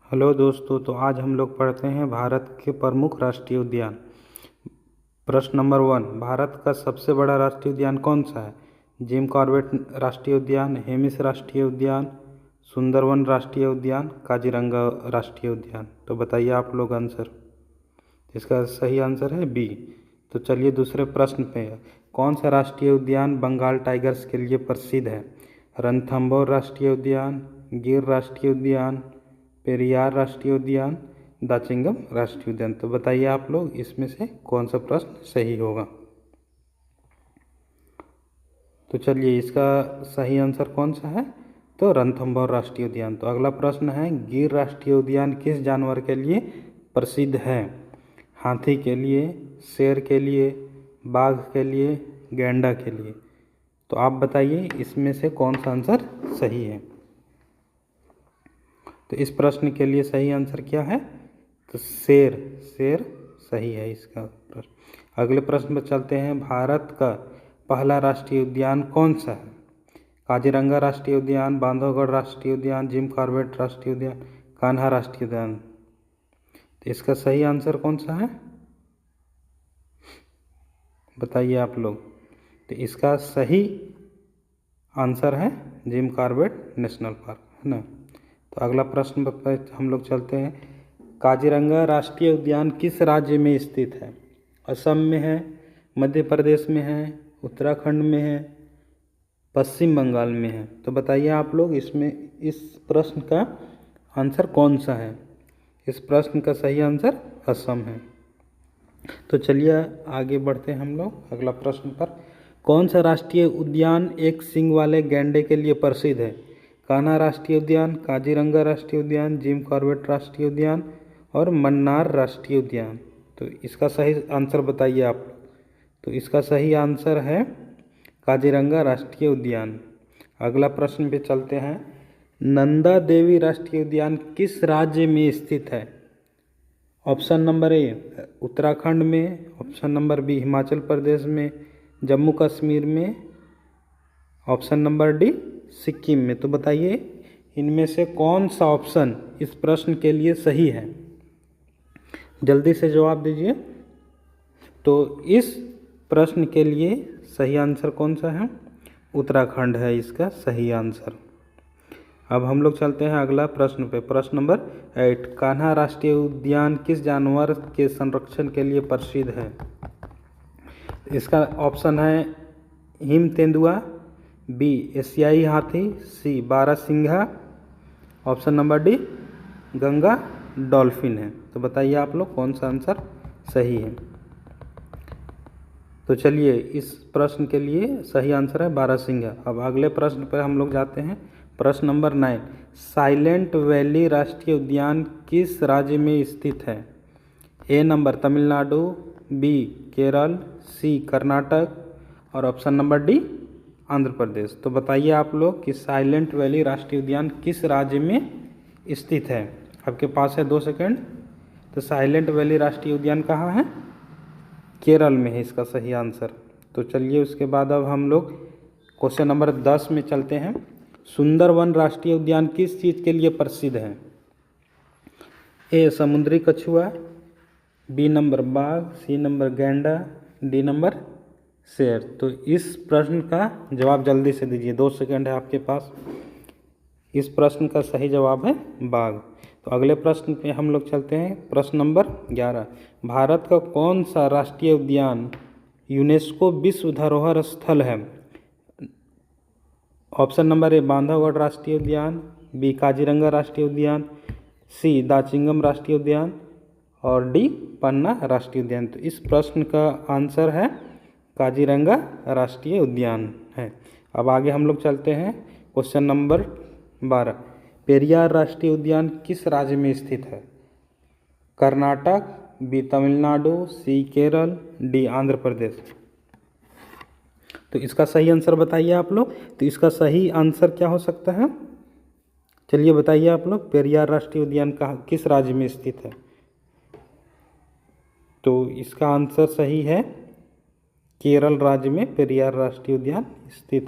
Hello दोस्तों, तो आज हम लोग पढ़ते हैं भारत के प्रमुख राष्ट्रीय उद्यान। प्रश्न नंबर 1, भारत का सबसे बड़ा राष्ट्रीय उद्यान कौन सा है? जिम कॉर्बेट राष्ट्रीय उद्यान, हेमिस राष्ट्रीय उद्यान, सुंदरवन राष्ट्रीय उद्यान, काजीरंगा राष्ट्रीय उद्यान। तो बताइए आप लोग आंसर। इसका सही आंसर है बी। तो चलिए दूसरे प्रश्न पे। कौन सा राष्ट्रीय उद्यान बंगाल टाइगर्स के लिए प्रसिद्ध है? रणथंभौर राष्ट्रीय उद्यान, गिर राष्ट्रीय उद्यान, पेरियार राष्ट्रीय उद्यान, दाचिंगम राष्ट्रीय उद्यान। तो बताइए आप लोग इसमें से कौन सा प्रश्न सही होगा। तो चलिए इसका सही आंसर कौन सा है? तो रणथंभौर राष्ट्रीय उद्यान। तो अगला प्रश्न है, गिर राष्ट्रीय उद्यान किस जानवर के लिए प्रसिद्ध है? हाथी के लिए, शेर के लिए, बाघ के लिए, गैंडा के लिए। तो आप बताइए इसमें से कौन सा आंसर सही है। तो इस प्रश्न के लिए सही आंसर क्या है? तो शेर सही है इसका प्रश्न। अगले प्रश्न पर चलते हैं, भारत का पहला राष्ट्रीय उद्यान कौन सा है? काजीरंगा राष्ट्रीय उद्यान, बांधवगढ़ राष्ट्रीय उद्यान, जिम कॉर्बेट राष्ट्रीय उद्यान, कान्हा राष्ट्रीय उद्यान। तो इसका सही आंसर कौन सा है बताइए आप लोग। तो इसका सही आंसर है जिम कॉर्बेट नेशनल पार्क, है ना। तो अगला प्रश्न पर हम लोग चलते हैं, काजीरंगा राष्ट्रीय उद्यान किस राज्य में स्थित है? असम में है, मध्य प्रदेश में है, उत्तराखंड में है, पश्चिम बंगाल में है। तो बताइए आप लोग इसमें इस प्रश्न का आंसर कौन सा है। इस प्रश्न का सही आंसर असम है। तो चलिए आगे बढ़ते हैं हम लोग अगला प्रश्न पर। कौन सा राष्ट्रीय उद्यान एक सींग वाले गैंडे के लिए प्रसिद्ध है? कान्हा राष्ट्रीय उद्यान, काजीरंगा राष्ट्रीय उद्यान, जिम कॉर्बेट राष्ट्रीय उद्यान और मन्नार राष्ट्रीय उद्यान। तो इसका सही आंसर बताइए आप। तो इसका सही आंसर है काजीरंगा राष्ट्रीय उद्यान। अगला प्रश्न पे चलते हैं, नंदा देवी राष्ट्रीय उद्यान किस राज्य में स्थित है? ऑप्शन नंबर ए उत्तराखंड में, option number B Himachal Pradesh में, जम्मू कश्मीर में, ऑप्शन नंबर डी सिक्किम में। तो बताइए इनमें से कौन सा ऑप्शन इस प्रश्न के लिए सही है। जल्दी से जवाब दीजिए। तो इस प्रश्न के लिए सही आंसर कौन सा है? उत्तराखंड है इसका सही आंसर। अब हम लोग चलते हैं अगला प्रश्न पे। प्रश्न नंबर 8, कान्हा राष्ट्रीय उद्यान किस जानवर के संरक्षण के लिए प्रसिद्ध है? इसका ऑप्शन है हिम तेंदुआ, बी एशियाई हाथी, सी बारहसिंघा, option number D Ganga dolphin है। तो बताइए आप लोग कौन सा आंसर सही है। तो चलिए इस प्रश्न के लिए सही आंसर है बारहसिंघा। अब अगले प्रश्न पर हम लोग जाते हैं। प्रश्न नंबर 9, साइलेंट वैली राष्ट्रीय उद्यान किस राज्य में स्थित है? ए नंबर तमिलनाडु, बी केरल, सी कर्नाटक और option number D Andhra Pradesh. तो बताइए आप लोग कि साइलेंट वैली राष्ट्रीय उद्यान किस राज्य में स्थित है। आपके पास है 2 सेकंड। तो साइलेंट वैली राष्ट्रीय उद्यान कहाँ है? केरल में है इसका सही आंसर। तो चलिए उसके बाद अब हम लोग क्वेश्चन नंबर 10 में चलते हैं। सुंदरवन राष्ट्रीय उद्यान किस चीज़ के लिए प्रसिद्ध है? ए समुद्री कछुआ, बी नंबर बाघ, सी नंबर गैंडा, डी नंबर शेर। तो इस प्रश्न का जवाब जल्दी से दीजिए, 2 सेकंड है आपके पास। इस प्रश्न का सही जवाब है बाघ। तो अगले प्रश्न पे हम लोग चलते हैं। प्रश्न नंबर 11, भारत का कौन सा राष्ट्रीय उद्यान यूनेस्को विश्व धरोहर स्थल है? ऑप्शन नंबर ए बांधवगढ़ राष्ट्रीय उद्यान, बी काजीरंगा राष्ट्रीय उद्यान, सी दाचिंगम राष्ट्रीय उद्यान और डी पन्ना राष्ट्रीय उद्यान। तो इस प्रश्न का आंसर है काजीरंगा राष्ट्रीय उद्यान है। अब आगे हम लोग चलते हैं क्वेश्चन नंबर 12, पेरियार राष्ट्रीय उद्यान किस राज्य में स्थित है? कर्नाटक, बी तमिलनाडु, सी केरल, डी आंध्र प्रदेश। तो इसका सही आंसर बताइए आप लोग। तो इसका सही आंसर क्या हो सकता है? चलिए बताइए आप लोग, पेरियार राष्ट्रीय उद्यान किस राज्य में स्थित है? तो इसका आंसर सही है केरल राज्य में पेरियार राष्ट्रीय उद्यान स्थित है।